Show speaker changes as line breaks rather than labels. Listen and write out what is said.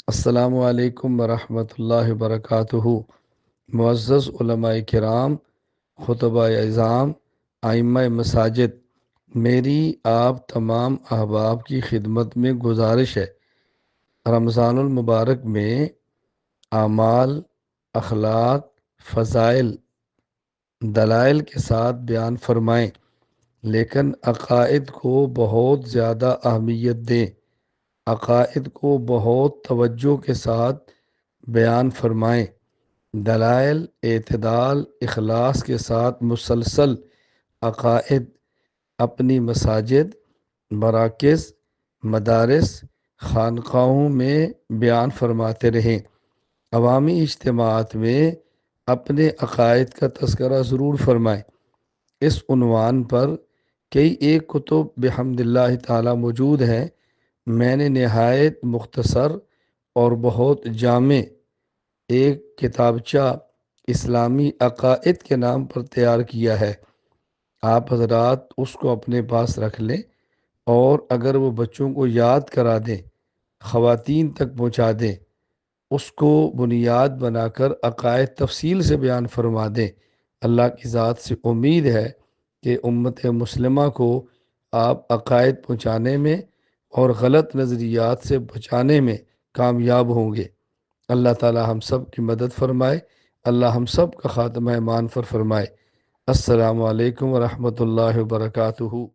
السلام علیکم ورحمۃ اللہ وبرکاتہ۔ معزز علماء کرام، خطبہ اعظام، ائمہ مساجد، میری آپ تمام احباب کی خدمت میں گزارش ہے، رمضان المبارک میں اعمال، اخلاق، فضائل، دلائل کے ساتھ بیان فرمائیں، لیکن عقائد کو بہت زیادہ اہمیت دیں، عقائد کو بہت توجہ کے ساتھ بیان فرمائیں، دلائل، اعتدال، اخلاص کے ساتھ مسلسل عقائد اپنی مساجد، مراکز، مدارس، خانقاہوں میں بیان فرماتے رہیں۔ عوامی اجتماعات میں اپنے عقائد کا تذکرہ ضرور فرمائیں۔ اس عنوان پر کئی ایک کتب بحمد اللہ تعالی موجود ہیں۔ میں نے نہایت مختصر اور بہت جامع ایک کتابچہ اسلامی عقائد کے نام پر تیار کیا ہے۔ آپ حضرات اس کو اپنے پاس رکھ لیں، اور اگر وہ بچوں کو یاد کرا دیں، خواتین تک پہنچا دیں، اس کو بنیاد بنا کر عقائد تفصیل سے بیان فرما دیں۔ اللہ کی ذات سے امید ہے کہ امت مسلمہ کو آپ عقائد پہنچانے میں اور غلط نظریات سے بچانے میں کامیاب ہوں گے۔ اللہ تعالی ہم سب کی مدد فرمائے، اللہ ہم سب کا خاتمہ ایمان پر فرمائے۔ السلام علیکم ورحمۃ اللہ وبرکاتہ۔